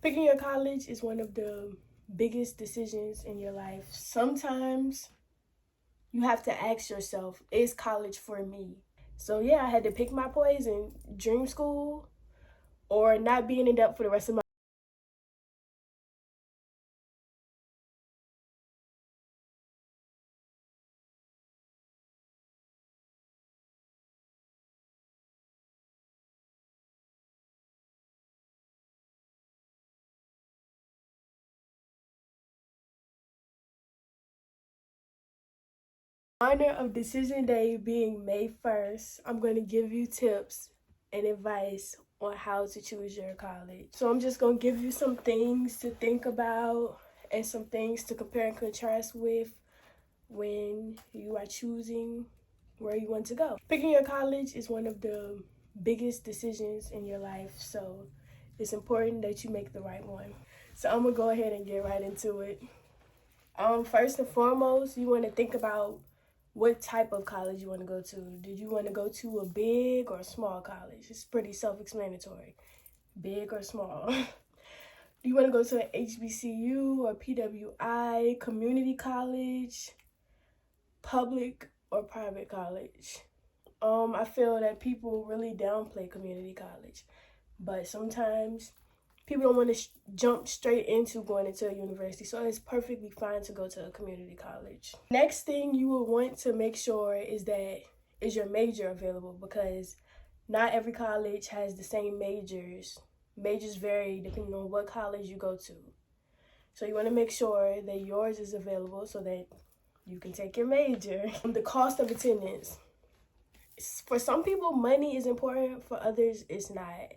Picking your college is one of the biggest decisions in your life. Sometimes you have to ask yourself, is college for me? So yeah, I had to pick my poison, dream school or not being in debt for the rest of my honor of decision day being May 1st. I'm going to give you tips and advice on how to choose your college. So I'm just going to give you some things to think about and some things to compare and contrast with when you are choosing where you want to go. Picking your college is one of the biggest decisions in your life, so it's important that you make the right one. So I'm gonna go ahead and get right into it. First and foremost, you want to think about what type of college you want to go to. Did you want to go to a big or small college? It's pretty self-explanatory. Big or small. Do you want to go to an HBCU or PWI, community college, public or private college? I feel that people really downplay community college, but sometimes people don't want to jump straight into going into a university, so it's perfectly fine to go to a community college. Next thing you will want to make sure is your major available, because not every college has the same majors. Majors vary depending on what college you go to. So you want to make sure that yours is available so that you can take your major. The cost of attendance. For some people, money is important. For others, it's not.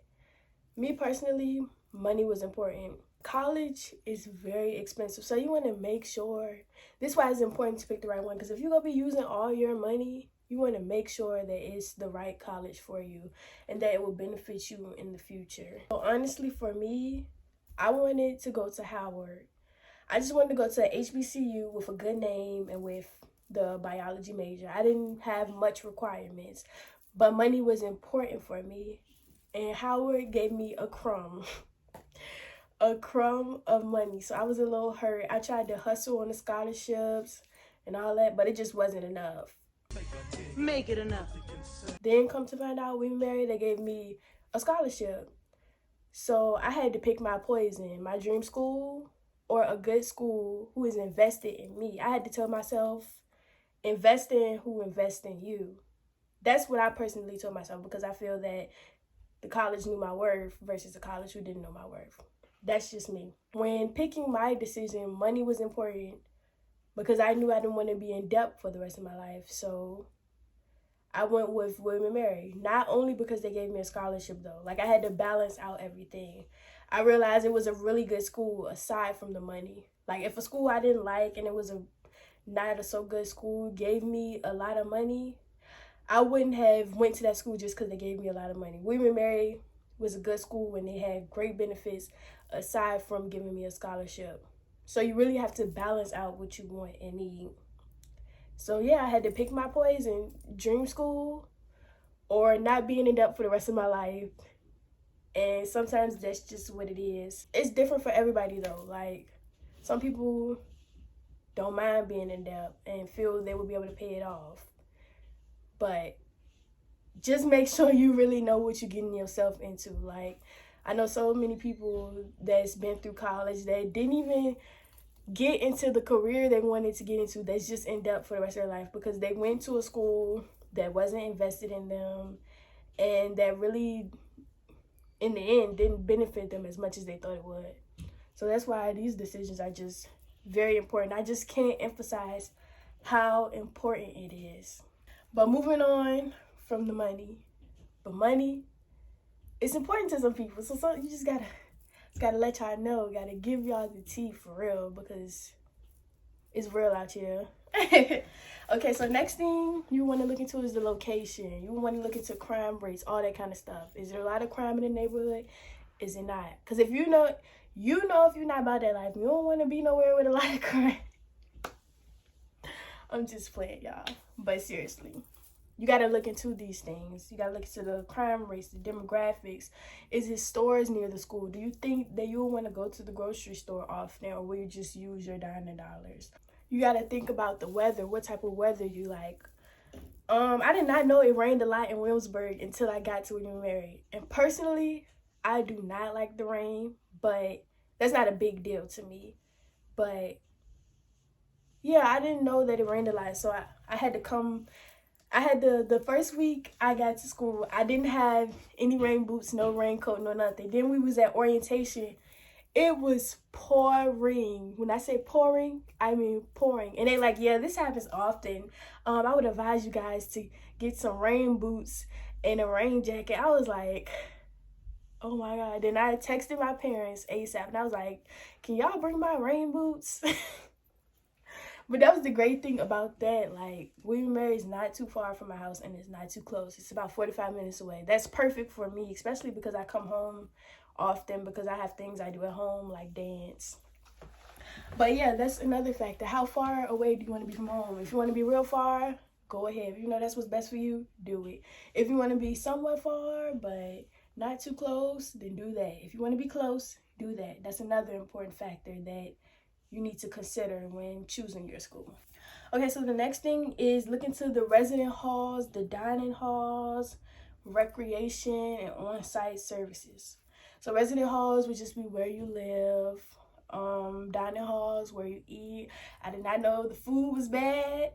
Me personally, money was important. College is very expensive, so you want to make sure. This is why it's important to pick the right one, because if you're going to be using all your money, you want to make sure that it's the right college for you and that it will benefit you in the future. So honestly, for me, I wanted to go to Howard. I just wanted to go to a HBCU with a good name and with the biology major. I didn't have much requirements, but money was important for me. And Howard gave me a crumb, a crumb of money. So I was a little hurt. I tried to hustle on the scholarships and all that, but it just wasn't enough. Make it enough. Then come to find out, William & Mary, they gave me a scholarship. So I had to pick my poison, my dream school or a good school who is invested in me. I had to tell myself, invest in who invests in you. That's what I personally told myself, because I feel that the college knew my worth versus the college who didn't know my worth. That's just me. When picking my decision, money was important because I knew I didn't want to be in debt for the rest of my life. So I went with William & Mary, not only because they gave me a scholarship though. Like, I had to balance out everything. I realized it was a really good school aside from the money. Like, if a school I didn't like and it was not a so good school gave me a lot of money, I wouldn't have went to that school just because they gave me a lot of money. William & Mary was a good school and they had great benefits aside from giving me a scholarship. So you really have to balance out what you want and need. So yeah, I had to pick my poison, dream school or not being in debt for the rest of my life. And sometimes that's just what it is. It's different for everybody though. Like, some people don't mind being in debt and feel they will be able to pay it off. But just make sure you really know what you're getting yourself into. Like, I know so many people that's been through college that didn't even get into the career they wanted to get into, that's just in debt for the rest of their life because they went to a school that wasn't invested in them and that really, in the end, didn't benefit them as much as they thought it would. So that's why these decisions are just very important. I just can't emphasize how important it is. But moving on from the money, but money, it's important to some people. So you just gotta let y'all know, gotta give y'all the tea for real, because it's real out here. Okay, so next thing you want to look into is the location. You want to look into crime rates, all that kind of stuff. Is there a lot of crime in the neighborhood? Is it not? Because if you know if you're not about that life, you don't want to be nowhere with a lot of crime. I'm just playing, y'all. But seriously, You got to look into these things. You got to look into the crime rates, the demographics. Is it stores near the school? Do you think that you'll want to go to the grocery store often, or will you just use your dining dollars? You got to think about the weather, what type of weather you like. I did not know it rained a lot in Williamsburg until I got to William & Mary. And personally, I do not like the rain, but that's not a big deal to me. But yeah, I didn't know that it rained a lot, so I had to come. I had the first week I got to school, I didn't have any rain boots, no raincoat, no nothing. Then we was at orientation. It was pouring. When I say pouring, I mean pouring. And they like, yeah, this happens often. I would advise you guys to get some rain boots and a rain jacket. I was like, oh my God. Then I texted my parents ASAP and I was like, can y'all bring my rain boots? But that was the great thing about that. Like, William & Mary is not too far from my house and it's not too close. It's about 45 minutes away. That's perfect for me, especially because I come home often because I have things I do at home like dance. But yeah, that's another factor. How far away do you want to be from home? If you want to be real far, go ahead. If you know that's what's best for you, do it. If you want to be somewhat far but not too close, then do that. If you want to be close, do that. That's another important factor that you need to consider when choosing your school. Okay, so the next thing is look into the resident halls, the dining halls, recreation, and on-site services. So resident halls would just be where you live. Dining halls, where you eat. I did not know the food was bad,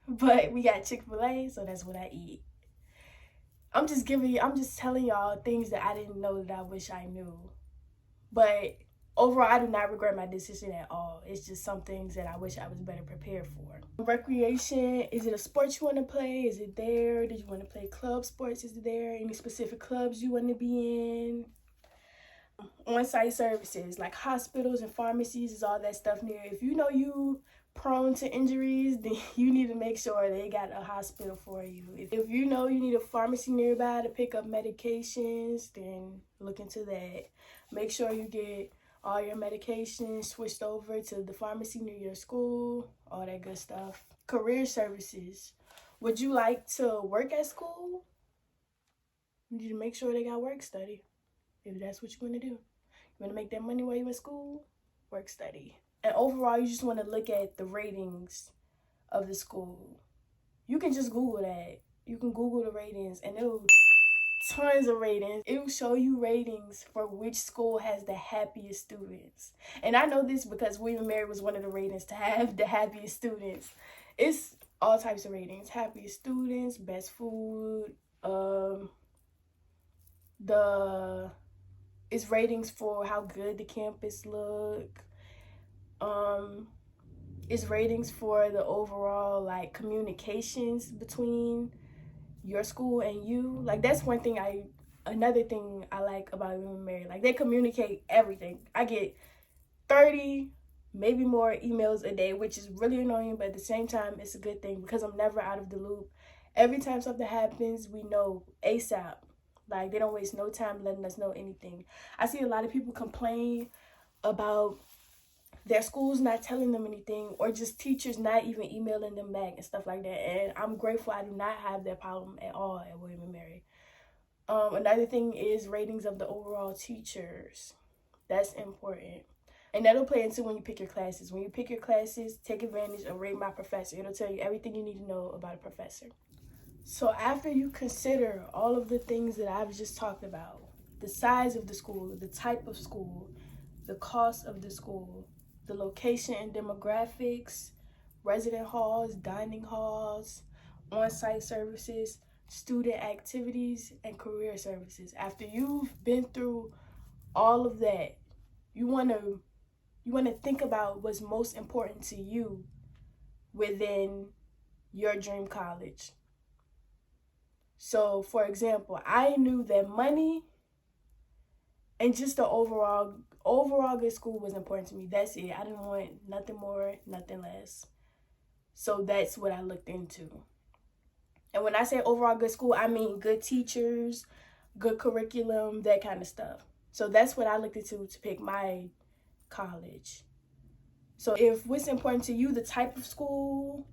but we got Chick-fil-A, so that's what I eat. I'm just telling y'all things that I didn't know that I wish I knew. But overall, I do not regret my decision at all. It's just some things that I wish I was better prepared for. Recreation, is it a sport you want to play? Is it there? Did you want to play club sports? Is it there? Any specific clubs you want to be in? On-site services, like hospitals and pharmacies, is all that stuff near. If you know you prone to injuries, then you need to make sure they got a hospital for you. If you know you need a pharmacy nearby to pick up medications, then look into that. Make sure you get all your medications switched over to the pharmacy near your school, all that good stuff. Career services. Would you like to work at school? You need to make sure they got work study. If that's what you want to do. You want to make that money while you're in school? Work study. And overall, you just want to look at the ratings of the school. You can just Google that. You can Google the ratings and it'll tons of ratings. It will show you ratings for which school has the happiest students. And I know this because William & Mary was one of the ratings to have the happiest students. It's all types of ratings. Happiest students, best food, it's ratings for how good the campus look. It's ratings for the overall like communications between your school and you. Like that's another thing I like about William & Mary. Like they communicate everything. I get 30, maybe more emails a day, which is really annoying, but at the same time, it's a good thing because I'm never out of the loop. Every time something happens, we know ASAP. Like, they don't waste no time letting us know anything. I see a lot of people complain about their schools not telling them anything or just teachers not even emailing them back and stuff like that. And I'm grateful I do not have that problem at all at William & Mary. Another thing is ratings of the overall teachers. That's important. And that'll play into when you pick your classes. When you pick your classes, take advantage of Rate My Professor. It'll tell you everything you need to know about a professor. So after you consider all of the things that I've just talked about, the size of the school, the type of school, the cost of the school, the location and demographics, resident halls, dining halls, on-site services, student activities, and career services. After you've been through all of that, you want to think about what's most important to you within your dream college. So, for example, I knew that money and just the overall good school was important to me. That's it. I didn't want nothing more, nothing less. So that's what I looked into. And when I say overall good school, I mean good teachers, good curriculum, that kind of stuff. So that's what I looked into to pick my college. So if what's important to you, the type of school,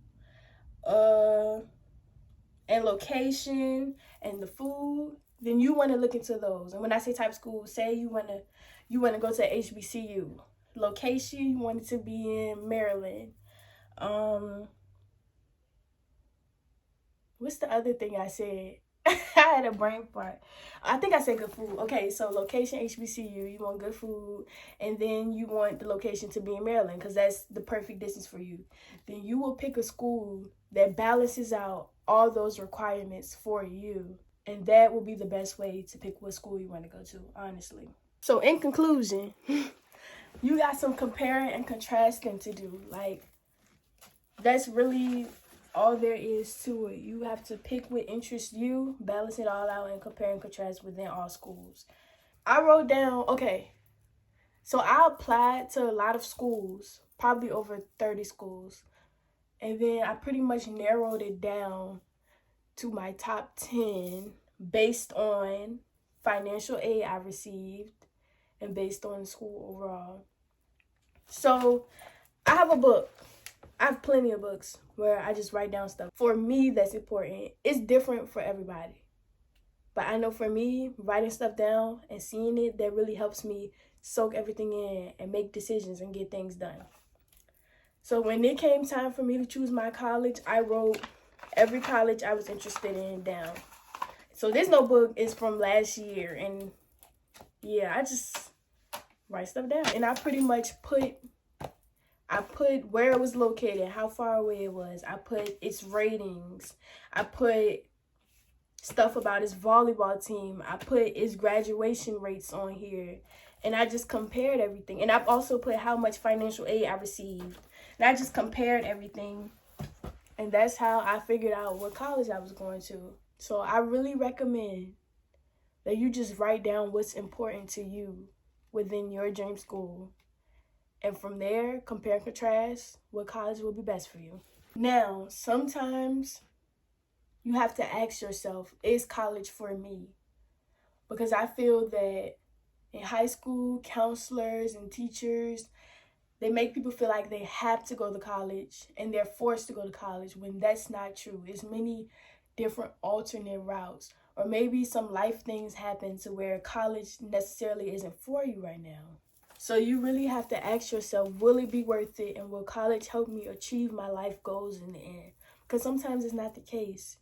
and location and the food, then you want to look into those. And when I say type school, say you want to go to HBCU. Location, you want it to be in Maryland. What's the other thing I said? I had a brain fart. I think I said good food. Okay, so location HBCU, you want good food, and then you want the location to be in Maryland because that's the perfect distance for you. Then you will pick a school that balances out all those requirements for you, and that will be the best way to pick what school you want to go to, honestly. So in conclusion, you got some comparing and contrasting to do. Like, that's really all there is to it. You have to pick what interests you, balance it all out, and compare and contrast within all schools. I wrote down, okay, so I applied to a lot of schools, probably over 30 schools. And then I pretty much narrowed it down to my top 10 based on financial aid I received and based on school overall. So I have a book. I have plenty of books where I just write down stuff. For me, that's important. It's different for everybody. But I know for me, writing stuff down and seeing it, that really helps me soak everything in and make decisions and get things done. So when it came time for me to choose my college, I wrote every college I was interested in down. So this notebook is from last year. And yeah, I just write stuff down. And I pretty much put where it was located, how far away it was. I put its ratings. I put stuff about its volleyball team. I put its graduation rates on here. And I just compared everything. And I've also put how much financial aid I received. And I just compared everything. And that's how I figured out what college I was going to. So I really recommend that you just write down what's important to you within your dream school. And from there, compare and contrast what college will be best for you. Now, sometimes you have to ask yourself, is college for me? Because I feel that in high school, counselors and teachers, they make people feel like they have to go to college and they're forced to go to college when that's not true. There's many different alternate routes. Or maybe some life things happen to where college necessarily isn't for you right now. So you really have to ask yourself, will it be worth it? And will college help me achieve my life goals in the end? Because sometimes it's not the case.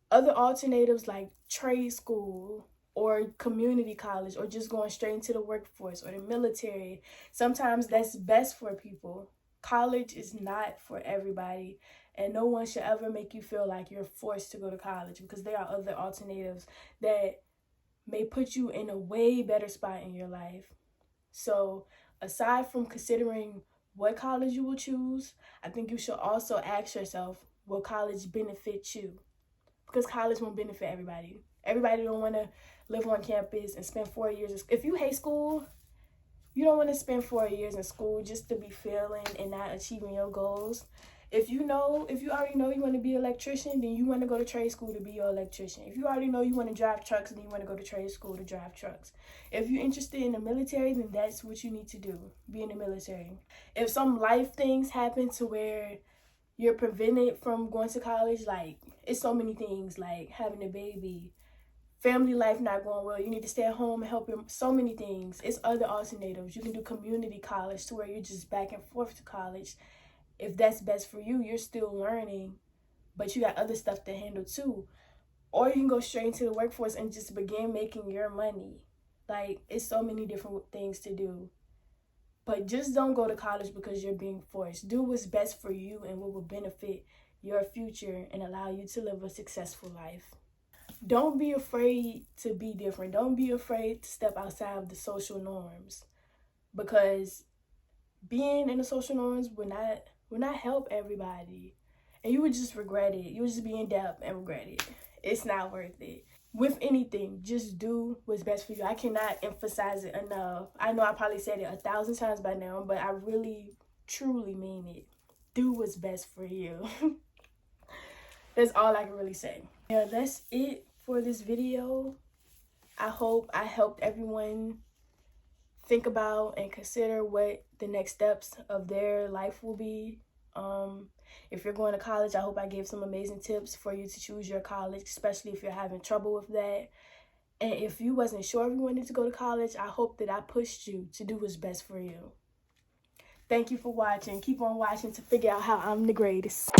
Other alternatives like trade school or community college or just going straight into the workforce or the military, sometimes that's best for people. College is not for everybody. And no one should ever make you feel like you're forced to go to college because there are other alternatives that may put you in a way better spot in your life. So aside from considering what college you will choose, I think you should also ask yourself, will college benefit you? Because college won't benefit everybody. Everybody don't want to live on campus and spend 4 years. If you hate school, you don't want to spend 4 years in school just to be failing and not achieving your goals. If you already know you want to be an electrician, then you want to go to trade school to be your electrician. If you already know you want to drive trucks, then you want to go to trade school to drive trucks. If you're interested in the military, then that's what you need to do, be in the military. If some life things happen to where you're prevented from going to college, like it's so many things, like having a baby, family life not going well, you need to stay at home and help your, so many things. It's other alternatives. You can do community college to where you're just back and forth to college. If that's best for you, you're still learning, but you got other stuff to handle too. Or you can go straight into the workforce and just begin making your money. Like, it's so many different things to do. But just don't go to college because you're being forced. Do what's best for you and what will benefit your future and allow you to live a successful life. Don't be afraid to be different. Don't be afraid to step outside of the social norms. Because being in the social norms will not help everybody. And you would just regret it. You would just be in debt and regret it. It's not worth it. With anything, just do what's best for you. I cannot emphasize it enough. I know I probably said it 1,000 times by now, but I really, truly mean it. Do what's best for you. That's all I can really say. Yeah, that's it for this video. I hope I helped everyone think about and consider what the next steps of their life will be. If you're going to college, I hope I gave some amazing tips for you to choose your college, especially if you're having trouble with that. And if you wasn't sure if you wanted to go to college, I hope that I pushed you to do what's best for you. Thank you for watching. Keep on watching to figure out how I'm the greatest.